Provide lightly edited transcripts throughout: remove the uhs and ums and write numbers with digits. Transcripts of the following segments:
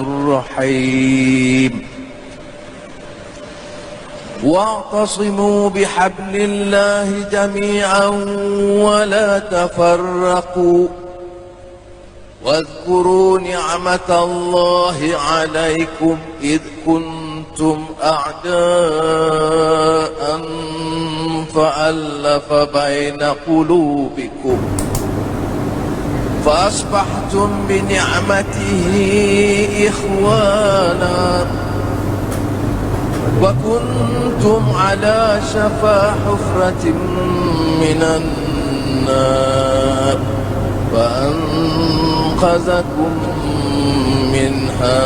الرحيم واعتصموا بحبل الله جميعا ولا تفرقوا واذكروا نعمة الله عليكم إذ كنتم أعداء فألف بين قلوبكم فأصبحتم بنعمته إخوانا وكنتم على شفا حفرة من النار فأنقذكم منها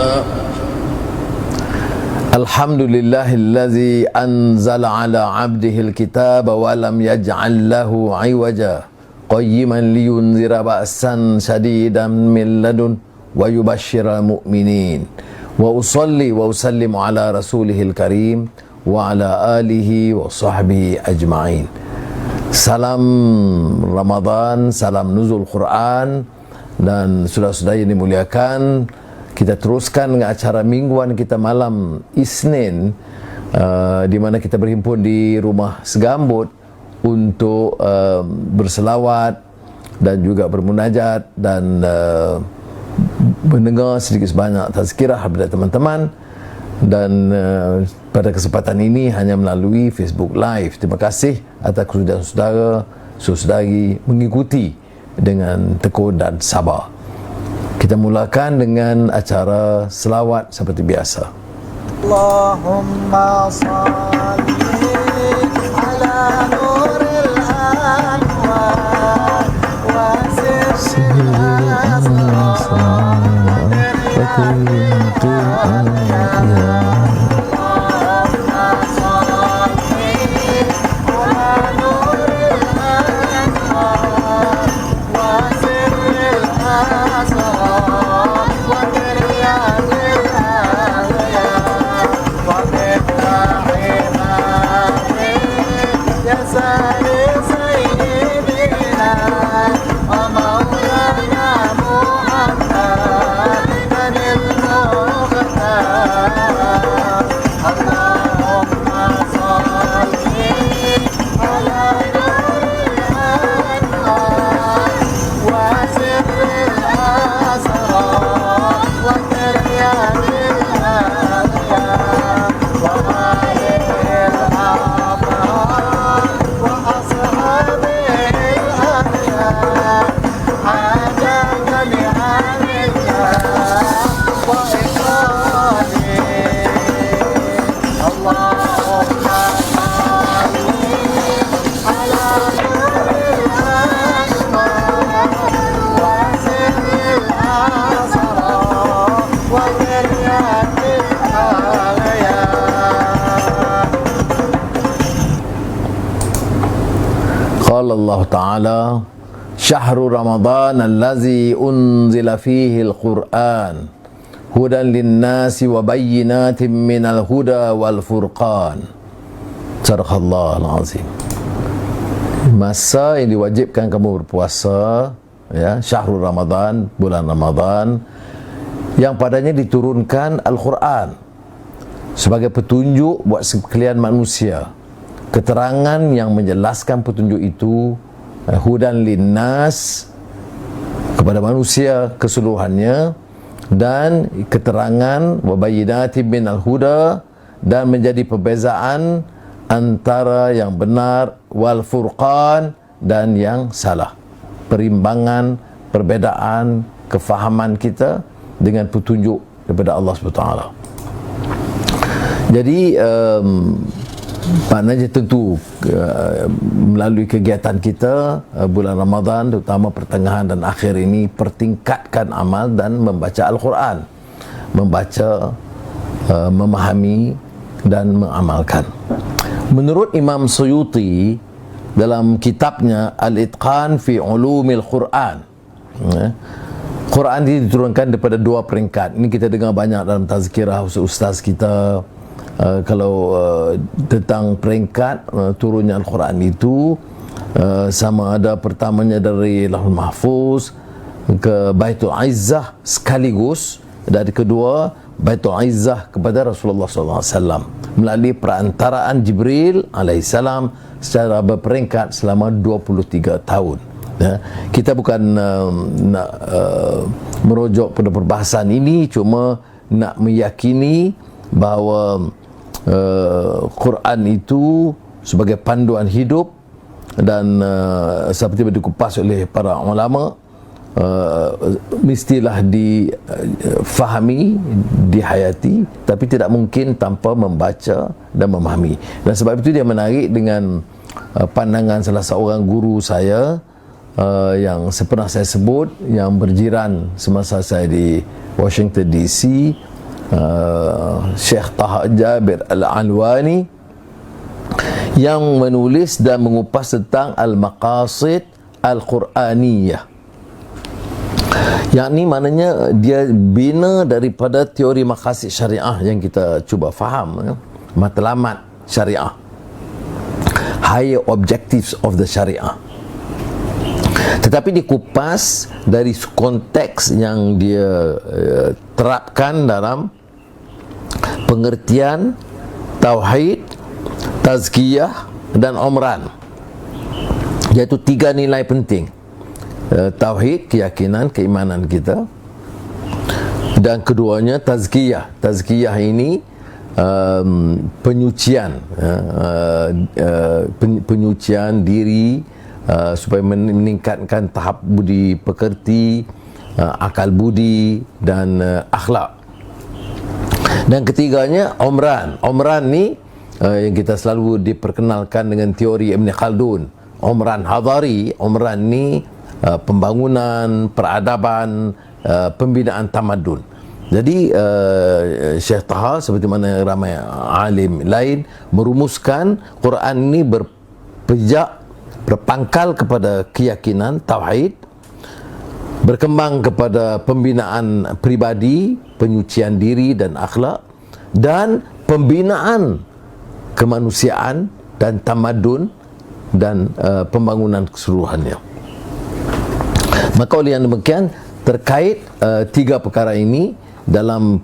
الحمد لله الذي أنزل على عبده الكتاب ولم يجعل له عوجا قيما لينذر بأسا شديدا من لدن ويبشر المؤمنين وأصلي وأسلم على رسوله الكريم وعلى آله وصحبه أجمعين. Salam Ramadan, salam nuzul Quran, dan saudara-saudara yang dimuliakan, kita teruskan dengan acara mingguan kita malam Isnin, di mana kita berhimpun di rumah Segambut untuk berselawat dan juga bermunajat dan mendengar sedikit sebanyak tazkirah daripada teman-teman. Dan pada kesempatan ini hanya melalui Facebook Live. Terima kasih atas kesudahan saudara-saudari mengikuti dengan tekun dan sabar. Kita mulakan dengan acara selawat seperti biasa. Allahumma salli ala nuril anwar wa sirril asrar Allah Ta'ala Syahrul Ramadan allazi unzila fihi al-Quran hudan linnasi wa bayyinatin minal huda wal furqan. Sadaqallahul azim. Masa yang diwajibkan kamu berpuasa, ya, Syahrul Ramadan, bulan Ramadan, yang padanya diturunkan Al-Quran sebagai petunjuk buat sekalian manusia, keterangan yang menjelaskan petunjuk itu, hudan linnas, kepada manusia keseluruhannya, dan keterangan wabayyinatin minal huda, dan menjadi perbezaan antara yang benar, wal furqan, dan yang salah, perimbangan, perbedaan kefahaman kita dengan petunjuk daripada Allah SWT. Jadi maknanya tentu melalui kegiatan kita bulan Ramadan, terutama pertengahan dan akhir ini, pertingkatkan amal dan membaca Al-Quran, membaca, memahami dan mengamalkan. Menurut Imam Suyuti dalam kitabnya Al-Itqan fi Ulumil Quran, Quran ini diturunkan daripada dua peringkat. Ini kita dengar banyak dalam tazkirah ustaz kita. Kalau tentang peringkat turunnya Al-Quran itu, sama ada pertamanya dari Lauhul Mahfuz ke Baitul Izzah sekaligus, dan kedua Baitul Izzah kepada Rasulullah SAW melalui perantaraan Jibril alaihissalam secara berperingkat selama 23 tahun. Ya, kita bukan nak merujuk pada perbahasan ini, cuma nak meyakini bahawa Quran itu sebagai panduan hidup dan seperti dikupas oleh para ulama, mestilah difahami, dihayati, tapi tidak mungkin tanpa membaca dan memahami. Dan sebab itu dia menarik dengan pandangan salah seorang guru saya yang pernah saya sebut, yang berjiran semasa saya di Washington DC, Syekh Taha Jabir Al-Alwani, yang menulis dan mengupas tentang Al-Maqasid Al-Quraniyah, yakni maknanya dia bina daripada teori maqasid syariah yang kita cuba faham, ya? Matlamat syariah, higher objectives of the syariah, tetapi dikupas dari konteks yang dia terapkan dalam pengertian tauhid, tazkiyah dan umran, iaitu 3 nilai penting. Tauhid, keyakinan, keimanan kita, dan keduanya tazkiyah. Tazkiyah ini penyucian, penyucian diri, supaya meningkatkan tahap budi pekerti, akal budi dan akhlak. Dan ketiganya umran. Umran ni yang kita selalu diperkenalkan dengan teori Ibn Khaldun, umran hadari. Umran ni pembangunan, peradaban, pembinaan tamadun. Jadi Syekh Taha seperti mana ramai alim lain merumuskan Quran ini berpangkal kepada keyakinan tauhid, berkembang kepada pembinaan pribadi, penyucian diri dan akhlak, dan pembinaan kemanusiaan dan tamadun dan pembangunan keseluruhannya. Maka oleh yang demikian, terkait 3 perkara ini, dalam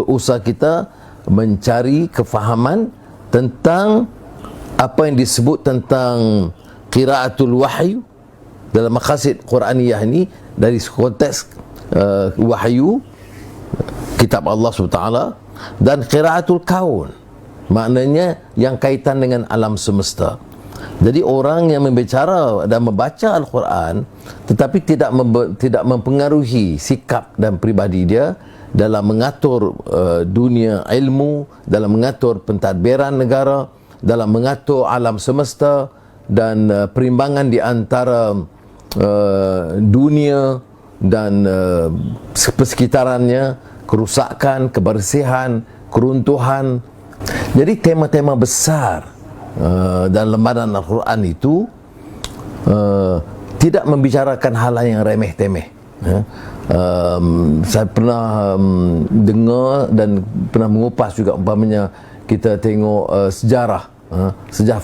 usaha kita mencari kefahaman tentang apa yang disebut tentang qiraatul wahyu dalam maqasid Quraniyah ini, dari konteks wahyu kitab Allah SWT, dan qiraatul kaun, maknanya yang kaitan dengan alam semesta. Jadi orang yang membicara dan membaca Al-Quran tetapi tidak mempengaruhi sikap dan peribadi dia dalam mengatur dunia ilmu, dalam mengatur pentadbiran negara, dalam mengatur alam semesta dan perimbangan di antara dunia dan persekitarannya, kerusakan, kebersihan, keruntuhan. Jadi tema-tema besar dalam lembaran Al-Quran itu tidak membicarakan hal yang remeh-temeh. Saya pernah dengar dan pernah mengupas juga, umpamanya kita tengok sejarah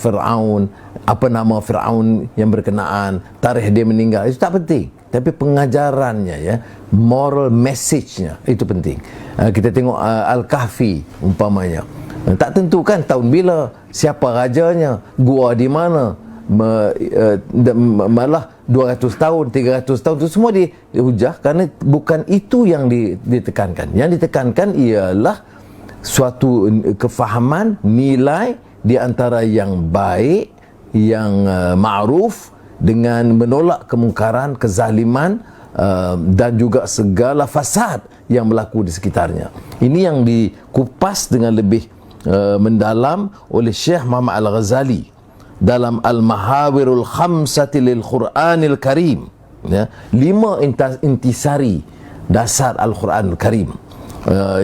Fir'aun, apa nama Fir'aun yang berkenaan, tarikh dia meninggal, itu tak penting, tapi pengajarannya, ya, moral message-nya itu penting. Kita tengok Al-Kahfi umpamanya, tak tentu kan tahun bila, siapa rajanya, gua di mana, malah 200 tahun, 300 tahun itu semua dihujah, kerana bukan itu yang ditekankan. Yang ditekankan ialah suatu kefahaman, nilai di antara yang baik, yang ma'ruf, dengan menolak kemungkaran, kezaliman, dan juga segala fasad yang berlaku di sekitarnya. Ini yang dikupas dengan lebih mendalam oleh Syekh Muhammad Al-Ghazali dalam Al-Mahawirul Khamsati lil Quranil Karim, ya, 5 intisari dasar Al-Quranul Karim,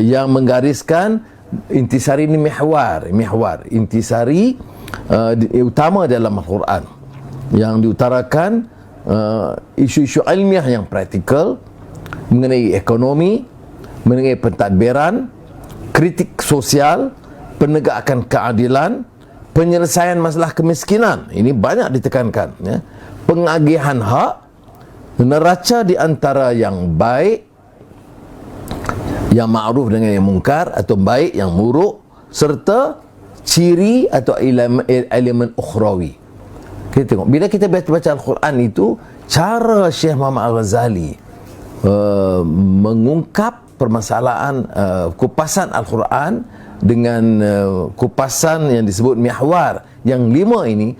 yang menggariskan intisari ini mihwar intisari utama dalam Al-Quran, yang diutarakan isu-isu ilmiah yang praktikal mengenai ekonomi, mengenai pentadbiran, kritik sosial, penegakan keadilan, penyelesaian masalah kemiskinan, ini banyak ditekankan, ya, pengagihan hak, neraca di antara yang baik, yang ma'ruf dengan yang mungkar, atau baik yang buruk, serta ciri atau elemen ukhrawi. Kita tengok bila kita baca Al-Quran itu, cara Syekh Muhammad Al-Ghazali mengungkap permasalahan kupasan Al-Quran dengan kupasan yang disebut mihwar yang 5 ini,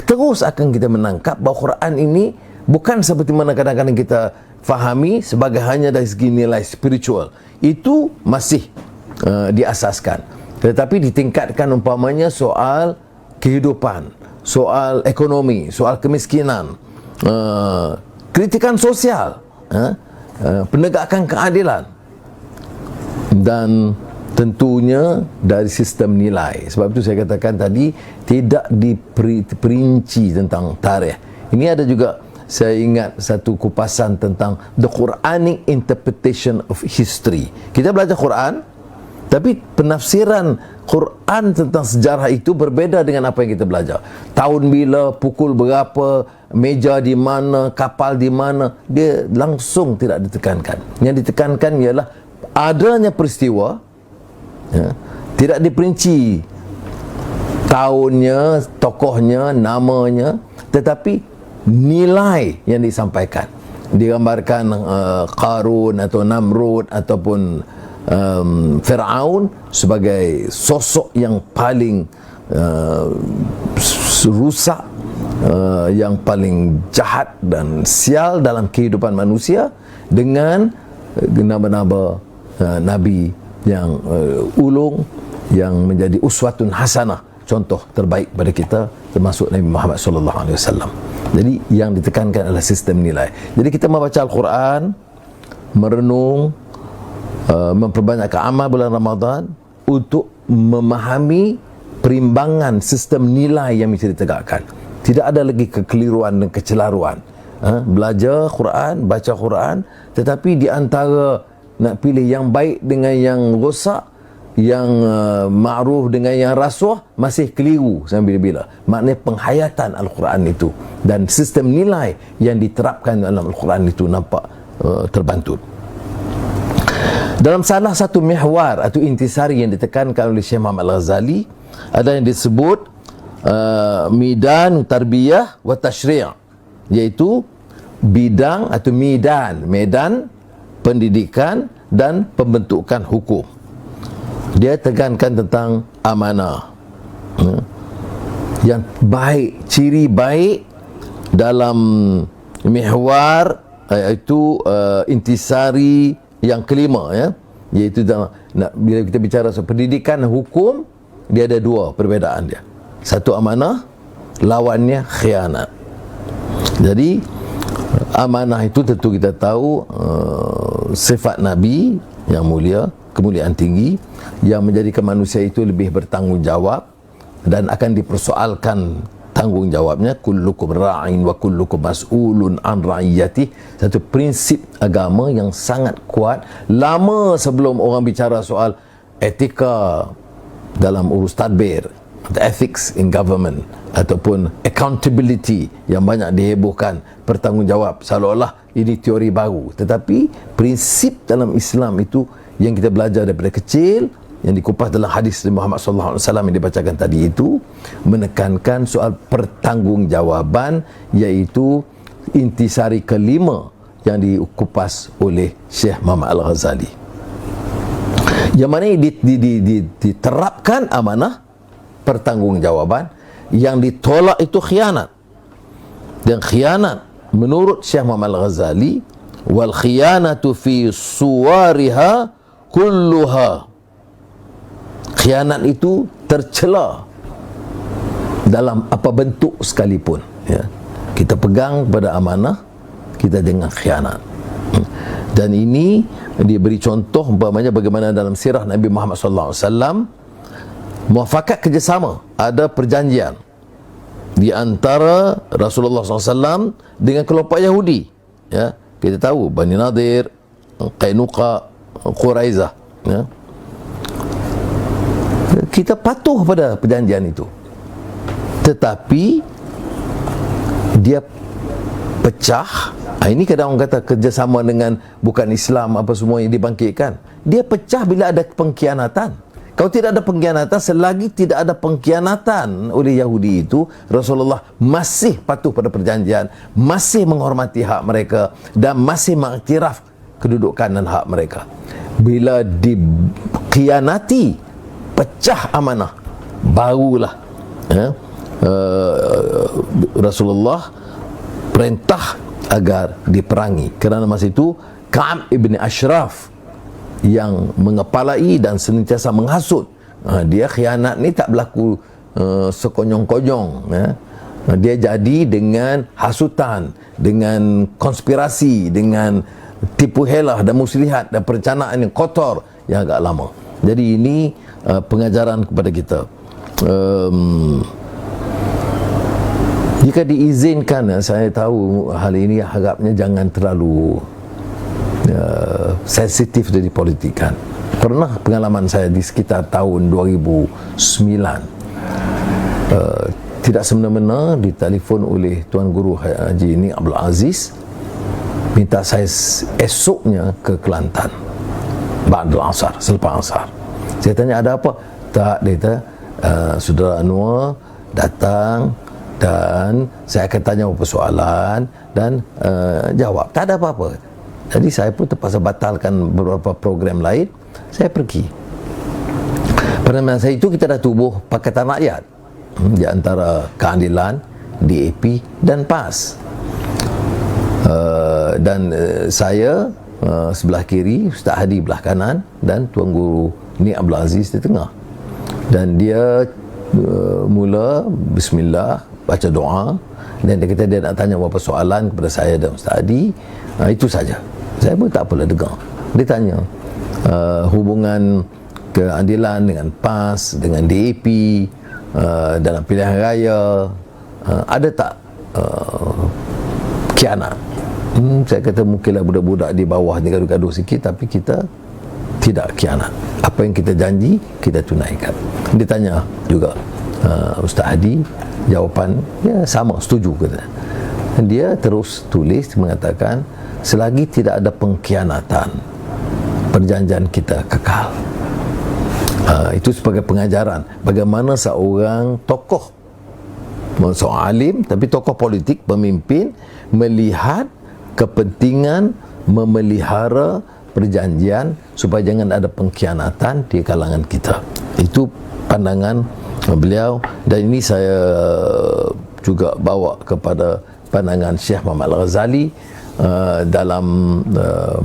terus akan kita menangkap bahawa Quran ini bukan seperti mana kadang-kadang kita fahami sebagai hanya dari segi nilai spiritual. Itu masih diasaskan, tetapi ditingkatkan umpamanya soal kehidupan, soal ekonomi, soal kemiskinan, kritikan sosial, penegakan keadilan, dan tentunya dari sistem nilai. Sebab itu saya katakan tadi, tidak diperinci tentang tarikh. Ini ada juga, saya ingat satu kupasan tentang the Quranic interpretation of history. Kita belajar Quran, tapi penafsiran Quran tentang sejarah itu berbeza dengan apa yang kita belajar. Tahun bila, pukul berapa, meja di mana, kapal di mana, dia langsung tidak ditekankan. Yang ditekankan ialah adanya peristiwa, tidak diperinci tahunnya, tokohnya, namanya, tetapi nilai yang disampaikan. Digambarkan Qarun atau Namrud ataupun Fir'aun sebagai sosok yang paling rusak, yang paling jahat dan sial dalam kehidupan manusia, dengan nama-nama Nabi yang ulung, yang menjadi uswatun hasanah, contoh terbaik pada kita, termasuk Nabi Muhammad SAW. Jadi yang ditekankan adalah sistem nilai. Jadi kita membaca Al-Quran, merenung, memperbanyakkan amal bulan Ramadan untuk memahami perimbangan sistem nilai yang mesti ditegakkan. Tidak ada lagi kekeliruan dan kecelaruan. Belajar Quran, baca Quran, tetapi di antara nak pilih yang baik dengan yang rosak, yang ma'ruf dengan yang rasuah, masih keliru sampai bila-bila. Maknanya penghayatan Al-Quran itu dan sistem nilai yang diterapkan dalam Al-Quran itu nampak terbantut. Dalam salah satu mihwar atau intisari yang ditekankan oleh Syekh Muhammad Al-Ghazali, ada yang disebut midan tarbiyah wa tashri', iaitu bidang atau medan pendidikan dan pembentukan hukum. Dia tekankan tentang amanah, yang baik, ciri baik dalam mihwar, iaitu intisari yang kelima, iaitu bila kita bicara soal pendidikan hukum, dia ada 2 perbezaan dia. Satu amanah, lawannya khianat. Jadi amanah itu tentu kita tahu sifat Nabi yang mulia, kemuliaan tinggi, yang menjadikan manusia itu lebih bertanggungjawab dan akan dipersoalkan tanggungjawabnya. Kullukum ra'in wa kullukum mas'ulun an ra'iyati. Satu prinsip agama yang sangat kuat. Lama sebelum orang bicara soal etika dalam urus tadbir, ethics in government, ataupun accountability yang banyak dihebohkan, bertanggungjawab, seolah-olah ini teori baru. Tetapi prinsip dalam Islam itu yang kita belajar daripada kecil, yang dikupas dalam hadis Muhammad SAW yang dibacakan tadi itu, menekankan soal pertanggungjawaban, iaitu intisari kelima yang dikupas oleh Syekh Muhammad Al-Ghazali, yang mana diterapkan amanah, pertanggungjawaban, yang ditolak itu khianat. Dan khianat menurut Syekh Muhammad Al-Ghazali, wal khianatu fi suwariha kulluha, khianat itu tercela dalam apa bentuk sekalipun, kita pegang pada amanah, kita jangan khianat. Dan ini diberi contoh umpamanya bagaimana dalam sirah Nabi Muhammad SAW, muafakat kerjasama, ada perjanjian di antara Rasulullah SAW dengan kelompok Yahudi. Kita tahu Bani Nadir, Qainuqa, Quraizah. Kita patuh pada perjanjian itu, tetapi dia pecah Ini kadang orang kata kerjasama dengan bukan Islam apa semua yang dibangkitkan. Dia pecah bila ada pengkhianatan. Kalau tidak ada pengkhianatan, selagi tidak ada pengkhianatan oleh Yahudi itu, Rasulullah masih patuh pada perjanjian, masih menghormati hak mereka dan masih mengiktiraf kedudukan dan hak mereka. Bila dikhianati, pecah amanah, barulah Rasulullah perintah agar diperangi. Kerana masa itu Ka'ab ibn Ashraf yang mengepalai dan senantiasa menghasut. Dia khianat ni tak berlaku sekonyong-konyong. Dia jadi dengan hasutan, dengan konspirasi, dengan tipu helah dan muslihat dan perencanaan yang kotor yang agak lama. Jadi ini pengajaran kepada kita. Jika diizinkan, saya tahu hal ini harapnya jangan terlalu sensitif dari politik kan. Pernah pengalaman saya di sekitar tahun 2009, tidak semena-mena ditelefon oleh Tuan Guru Haji ini Abdul Aziz, minta saya esoknya ke Kelantan ba'dul asar, selepas asar. Saya tanya ada apa? Tak, dia kata Saudara Anwar datang dan saya akan tanya beberapa soalan dan jawab. Tak ada apa-apa. Jadi saya pun terpaksa batalkan beberapa program lain. Saya pergi. Pada masa itu kita dah tubuh Pakatan Rakyat di antara Keadilan, DAP dan PAS. Dan saya sebelah kiri, Ustaz Hadi belah kanan dan Tuan Guru Ni Abdul Aziz di tengah. Dan dia mula bismillah, baca doa, dan dia kata dia nak tanya beberapa soalan kepada saya dan Ustaz Hadi. Itu saja. Saya pun tak apalah dengar. Dia tanya hubungan keadilan dengan PAS, dengan DAP dalam pilihan raya, ada tak khianat? Saya kata mungkinlah budak-budak di bawah ni gaduh-gaduh sikit, tapi kita tidak khianat. Apa yang kita janji, kita tunaikan. Dia tanya juga Ustaz Hadi, jawapan ya sama, setuju kata. Dia terus tulis mengatakan selagi tidak ada pengkhianatan, perjanjian kita kekal. Itu sebagai pengajaran bagaimana seorang tokoh, seorang alim tapi tokoh politik, pemimpin, melihat kepentingan memelihara perjanjian supaya jangan ada pengkhianatan di kalangan kita. Itu pandangan beliau, dan ini saya juga bawa kepada pandangan Syekh Muhammad Al-Ghazali dalam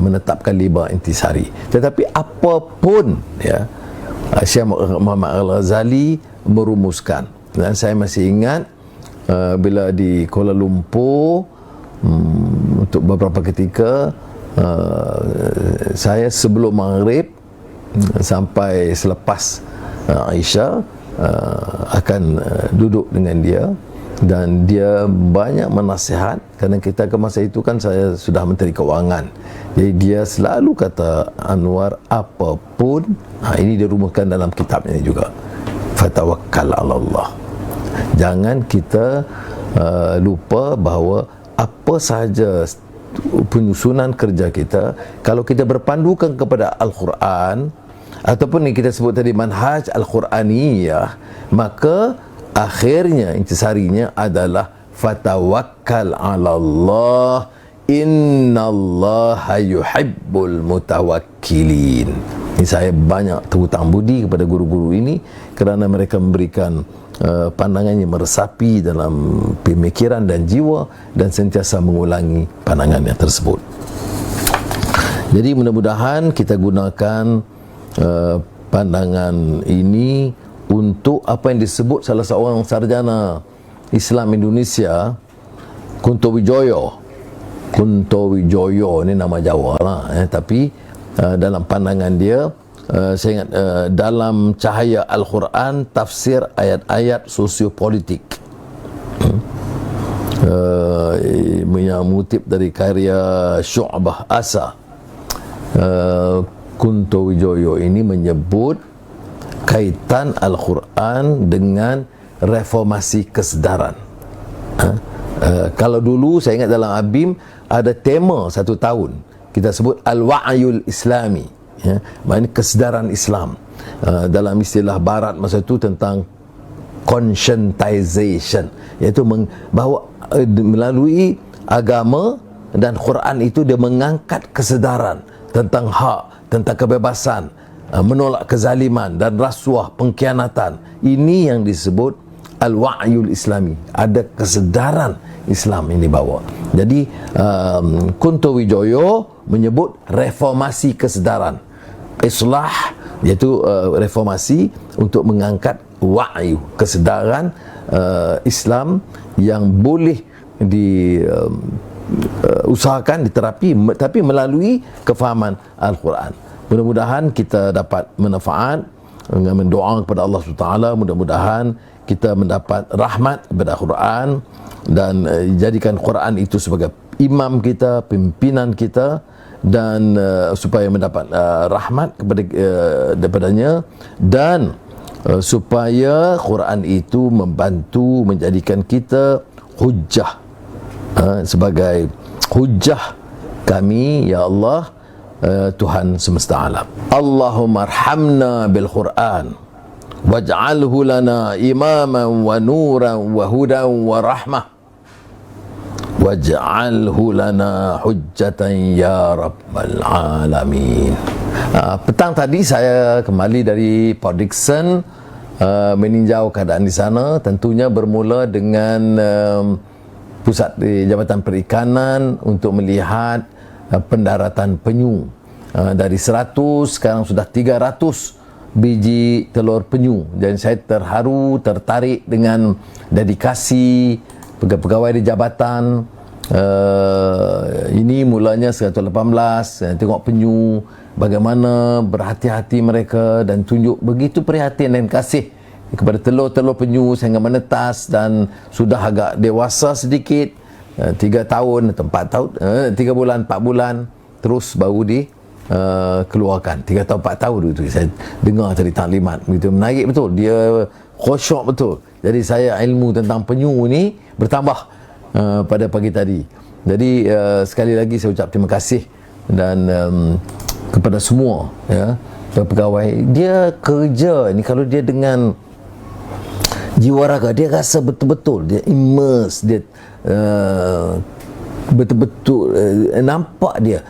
menetapkan 5 intisari. Tetapi apapun ya, Syekh Muhammad Al-Ghazali merumuskan, dan saya masih ingat bila di Kuala Lumpur untuk beberapa ketika saya sebelum maghrib sampai selepas Aisyah akan duduk dengan dia, dan dia banyak menasihat, kerana kita ke masa itu kan saya sudah Menteri Kewangan. Jadi dia selalu kata, Anwar, apapun, ini dirumuskan dalam kitabnya juga, fatawakkal ala Allah. Jangan kita lupa bahawa apa sahaja penyusunan kerja kita, kalau kita berpandukan kepada Al-Quran ataupun yang kita sebut tadi manhaj Al-Quraniyah, maka akhirnya intisarinya adalah fatawakkal ala Allah, innallaha yuhibbul mutawakkilin. Ini saya banyak terhutang budi kepada guru-guru ini kerana mereka memberikan pandangan yang meresapi dalam pemikiran dan jiwa dan sentiasa mengulangi pandangannya tersebut. Jadi mudah-mudahan kita gunakan pandangan ini untuk apa yang disebut salah seorang sarjana Islam Indonesia, Kunto Wijoyo. Kunto Wijoyo ni nama Jawa lah, tapi dalam pandangan dia, saya ingat dalam cahaya Al-Quran, tafsir ayat-ayat sosiopolitik, yang mengutip dari karya Syu'bah Asa, Kunto Wijoyo ini menyebut kaitan Al-Quran dengan reformasi kesedaran. Kalau dulu saya ingat dalam ABIM ada tema satu tahun, kita sebut Al-Wa'yul Islami, ya, maknanya kesedaran Islam. Dalam istilah barat masa itu tentang conscientization, iaitu bahawa melalui agama dan Quran itu dia mengangkat kesedaran tentang hak, tentang kebebasan, menolak kezaliman dan rasuah, pengkhianatan. Ini yang disebut Al-Wa'yul Islami, ada kesedaran Islam ini bawa. Jadi Kunto Wijoyo menyebut reformasi kesedaran, islah, iaitu reformasi untuk mengangkat wa'yu, kesedaran Islam yang boleh usahakan diterapi, tapi melalui kefahaman Al-Quran. Mudah-mudahan kita dapat manfaat dengan mendoa kepada Allah SWT. Mudah-mudahan kita mendapat rahmat daripada Al-Quran dan jadikan Quran itu sebagai imam kita, pimpinan kita, dan supaya mendapat rahmat kepada daripadanya, dan supaya Quran itu membantu menjadikan kita hujjah, sebagai hujjah kami, ya Allah, Tuhan semesta alam. Allahumma arhamna bil Quran waj'alhu lana imaman wa nuran wa hudan wa rahmah waj'alhu lana hujjatan ya rabbal alamin. Petang tadi saya kembali dari Port Dickson, meninjau keadaan di sana. Tentunya bermula dengan pusat di Jabatan Perikanan untuk melihat pendaratan penyu. Dari 100 sekarang sudah 300 biji telur penyu, dan saya terharu, tertarik dengan dedikasi pegawai di jabatan. Ini mulanya 118, tengok penyu, bagaimana berhati-hati mereka dan tunjuk begitu perhatian dan kasih kepada telur-telur penyu sehingga menetas dan sudah agak dewasa sedikit, 3 tahun atau 4 tahun, 3 bulan, 4 bulan, terus baru keluarkan. 3 tahun 4 tahun itu saya dengar tadi taklimat, begitu menarik betul, dia khusyuk betul. Jadi saya ilmu tentang penyu ni bertambah pada pagi tadi. Jadi sekali lagi saya ucap terima kasih dan kepada semua, ya, pegawai. Dia kerja ni kalau dia dengan jiwa raga, dia rasa betul-betul, dia immerse, dia betul-betul nampak dia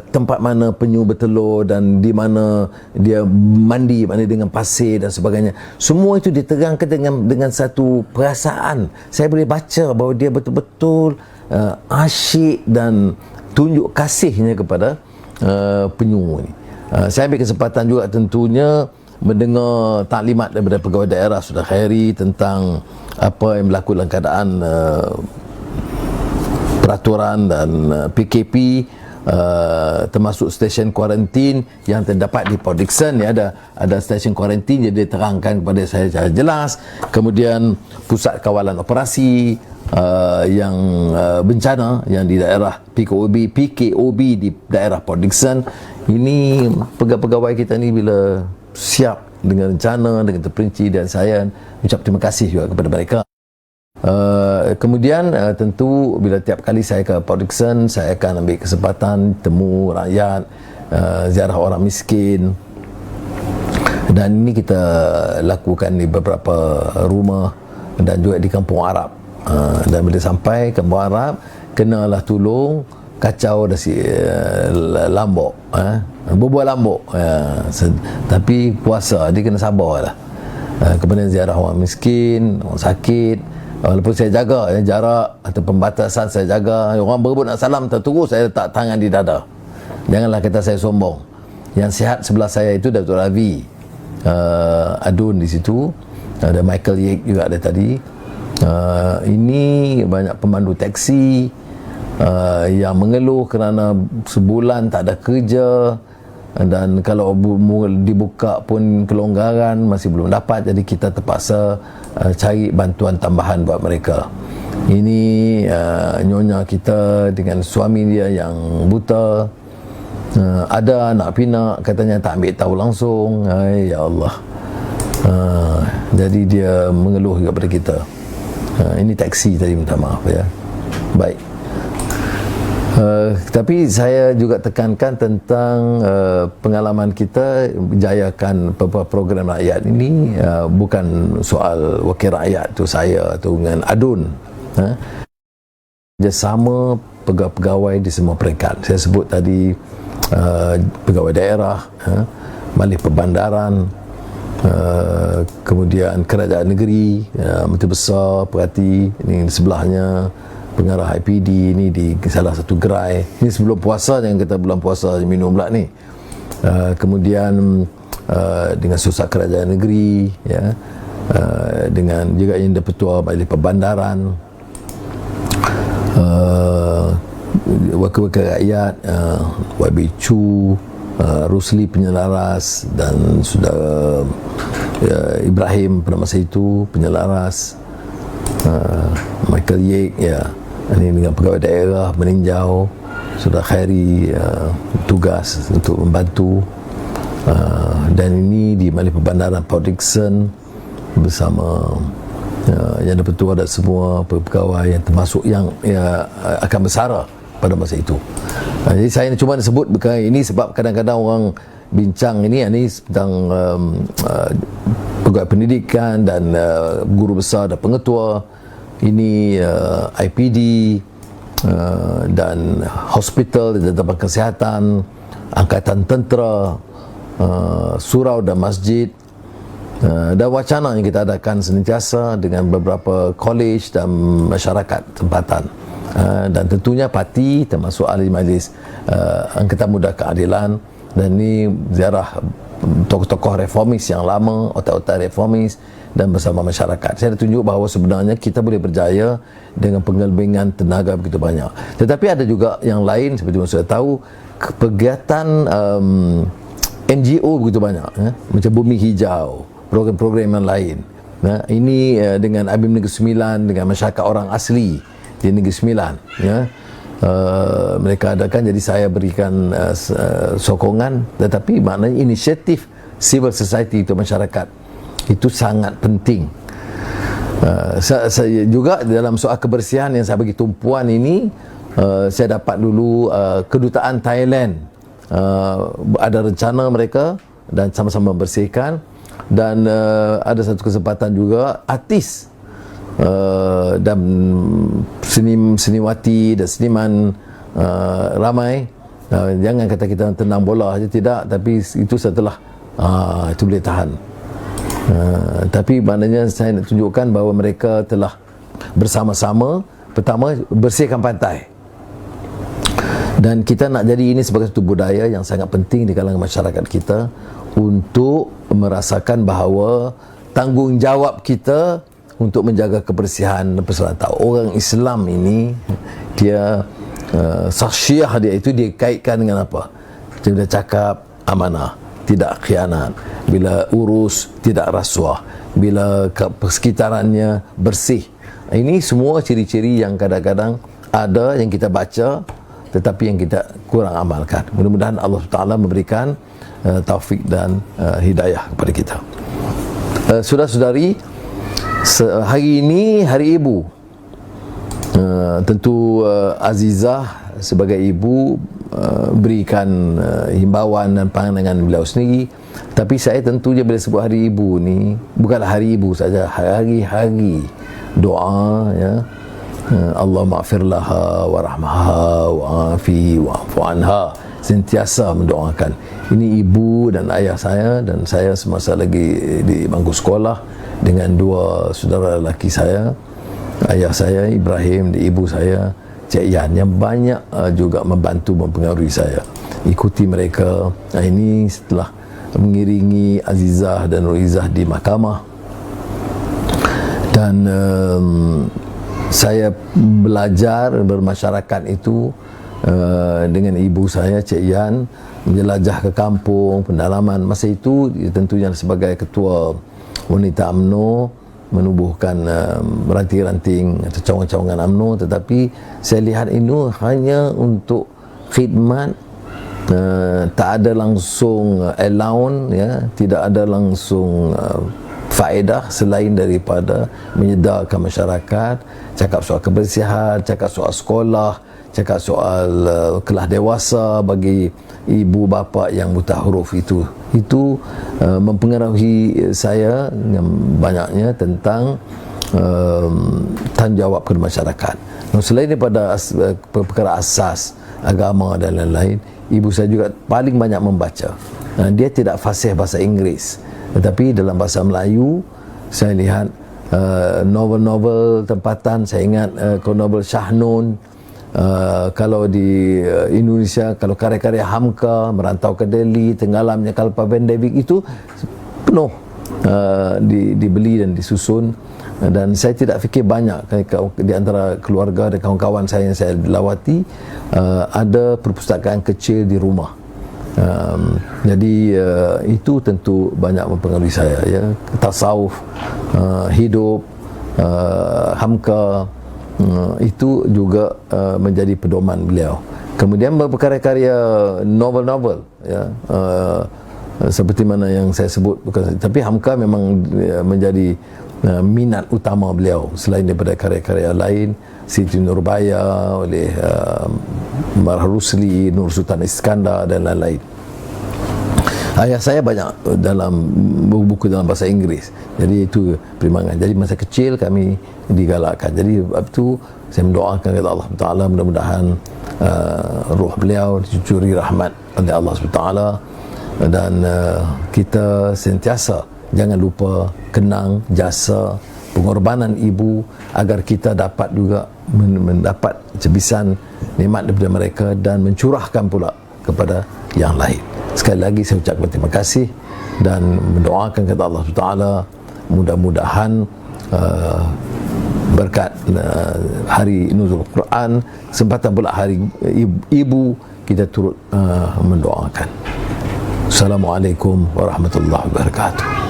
tempat mana penyu bertelur dan di mana dia mandi, mana dengan pasir dan sebagainya. Semua itu diterangkan dengan satu perasaan. Saya boleh baca bahawa dia betul-betul asyik dan tunjuk kasihnya kepada penyu ni. Saya ambil kesempatan juga tentunya mendengar taklimat daripada pegawai daerah Saudara Khairi tentang apa yang berlaku dalam keadaan peraturan dan PKP, termasuk stesen kuarantin yang terdapat di Port Dickson. Ya, ada stesen kuarantin, jadi diterangkan kepada saya secara jelas. Kemudian pusat kawalan operasi yang bencana yang di daerah PKOB di daerah Port Dickson. Ini pegawai kita ni bila siap dengan rencana, dengan terperinci, dan saya ucap terima kasih juga kepada mereka. Kemudian tentu bila tiap kali saya ke Port Dickson, saya akan ambil kesempatan temu rakyat, ziarah orang miskin, dan ini kita lakukan di beberapa rumah dan juga di kampung Arab. Dan bila sampai kampung Arab, kenalah tolong kacau dasi lambok, berbuah lambok, tapi puasa dia kena sabar lah. Kemudian ziarah orang miskin, orang sakit. Walaupun saya jaga jarak atau pembatasan, saya jaga. Orang berebut nak salam, terus saya letak tangan di dada. Janganlah kata saya sombong. Yang sihat sebelah saya itu Datuk Ravi Adun di situ. Ada Michael Yek juga ada tadi. Ini banyak pemandu taksi yang mengeluh kerana sebulan tak ada kerja, dan kalau dibuka pun kelonggaran masih belum dapat. Jadi kita terpaksa cari bantuan tambahan buat mereka. Ini nyonya kita dengan suami dia yang buta, ada anak pinak, katanya tak ambil tahu langsung. Ya Allah. Jadi dia mengeluh kepada kita. Ini taksi tadi, minta maaf ya. Baik. Tapi saya juga tekankan tentang pengalaman kita berjayakan program rakyat ini bukan soal wakil rakyat tu saya tu dengan adun. Kerjasama pegawai-pegawai di semua peringkat. Saya sebut tadi pegawai daerah, malih perbandaran, kemudian kerajaan negeri, Menteri Besar Perhati ini di sebelahnya, pengarah IPD ini di salah satu gerai. Ini sebelum puasa, jangan kata bulan puasa minum pula ni. Kemudian dengan susah kerajaan negeri, ya, dengan juga yang Ketua Majlis Perbandaran, wakil-wakil rakyat, YB Chu, Rusli penyelaras, dan saudara Ibrahim pada masa itu penyelaras, Michael Yek, ya, ini dengan pegawai daerah meninjau, saudara Khairi tugas untuk membantu, dan ini di Majlis Perbandaran Port Dickson bersama yang Ketua dan semua pegawai yang termasuk yang akan bersara pada masa itu. Jadi saya cuma sebut ini sebab kadang-kadang orang bincang ini tentang pegawai pendidikan dan guru besar dan pengetua. Ini IPD dan hospital dan tempat kesihatan, angkatan tentera, surau dan masjid, dan wacana yang kita adakan sentiasa dengan beberapa college dan masyarakat tempatan, dan tentunya parti termasuk ahli majlis Angkatan Muda Keadilan, dan ini ziarah tokoh-tokoh reformis yang lama, otak-otak reformis, dan bersama masyarakat. Saya dah tunjuk bahawa sebenarnya kita boleh berjaya dengan pengelbingan tenaga begitu banyak. Tetapi ada juga yang lain seperti yang sudah tahu, kegiatan NGO begitu banyak, macam Bumi Hijau, program-program yang lain. Ini dengan ABIM Negeri Sembilan, dengan masyarakat orang asli di Negeri Sembilan, mereka adakan. Jadi saya berikan sokongan, tetapi maknanya inisiatif civil society itu, masyarakat itu sangat penting. Saya juga dalam soal kebersihan yang saya bagi tumpuan ini, saya dapat dulu kedutaan Thailand ada rencana mereka dan sama-sama membersihkan, dan ada satu kesempatan juga artis dan seniwati dan seniman ramai. Jangan kata kita tenang bola saja, tidak, tapi itu setelah itu boleh tahan. Tapi maknanya saya nak tunjukkan bahawa mereka telah bersama-sama, pertama bersihkan pantai, dan kita nak jadi ini sebagai satu budaya yang sangat penting di kalangan masyarakat kita untuk merasakan bahawa tanggungjawab kita untuk menjaga kebersihan dan persatuan. Orang Islam ini dia saksiah dia itu dia kaitkan dengan apa? Dia cakap amanah, tidak khianat, bila urus tidak rasuah, bila persekitarannya bersih. Ini semua ciri-ciri yang kadang-kadang ada yang kita baca tetapi yang kita kurang amalkan. Mudah-mudahan Allah Taala memberikan taufik dan hidayah kepada kita. Saudara-saudari, hari ini Hari Ibu. Tentu Azizah sebagai ibu berikan himbauan dan pandangan beliau sendiri. Tapi saya tentunya bila sebut Hari Ibu ni bukanlah Hari Ibu saja, hari-hari doa, ya, Allah maghfir laha warahmaha wa'afi wa'fu anha, sentiasa mendoakan. Ini ibu dan ayah saya, dan saya semasa lagi di bangku sekolah dengan dua saudara lelaki saya, ayah saya Ibrahim dan ibu saya Cik Yan, yang banyak juga membantu mempengaruhi saya. Ikuti mereka. Ini setelah mengiringi Azizah dan Ruizah di mahkamah, dan saya belajar bermasyarakat itu dengan ibu saya Cik Yan, menjelajah ke kampung, pendalaman. Masa itu tentunya sebagai ketua wanita UMNO, menubuhkan ranting-ranting atau cawangan-cawangan UMNO, tetapi saya lihat itu hanya untuk khidmat, tak ada langsung allowance, ya, tidak ada langsung faedah selain daripada menyedarkan masyarakat, cakap soal kebersihan, cakap soal sekolah, cakap soal kelas dewasa bagi ibu bapa yang buta huruf itu mempengaruhi saya banyaknya tentang tanggungjawab kepada masyarakat. Selain daripada perkara asas agama dan lain-lain, ibu saya juga paling banyak membaca. Dia tidak fasih bahasa Inggeris, tetapi dalam bahasa Melayu saya lihat novel-novel tempatan. Saya ingat novel Shah Nun. Kalau di Indonesia, kalau karya-karya Hamka, Merantau ke Delhi, Tenggelamnya Kalpa Van Dijk itu penuh dibeli dan disusun. Dan saya tidak fikir banyak di antara keluarga dan kawan-kawan saya yang saya lawati ada perpustakaan kecil di rumah. Jadi itu tentu banyak mempengaruhi saya, ya. Tasawuf, hidup, Hamka, itu juga menjadi pedoman beliau. Kemudian berkarya-karya novel-novel, ya, seperti mana yang saya sebut, tapi Hamka memang menjadi minat utama beliau. Selain daripada karya-karya lain, Siti Nurbaya oleh Marah Rusli, Nur Sultan Iskandar dan lain-lain. Ayah saya banyak dalam buku dalam bahasa Inggeris, jadi itu pertimbangan. Jadi masa kecil kami digalakkan. Jadi sebab itu saya mendoakan kepada Allah Taala, mudah-mudahan ruh beliau dicuri rahmat oleh Allah Taala, dan kita sentiasa jangan lupa kenang jasa pengorbanan ibu agar kita dapat juga mendapat cebisan nikmat daripada mereka dan mencurahkan pula kepada yang lain. Sekali lagi saya ucapkan terima kasih dan mendoakan kepada Allah Taala, mudah-mudahan berkat hari Nuzul Quran, kesempatan pula hari ibu, kita turut mendoakan. Assalamualaikum warahmatullahi wabarakatuh.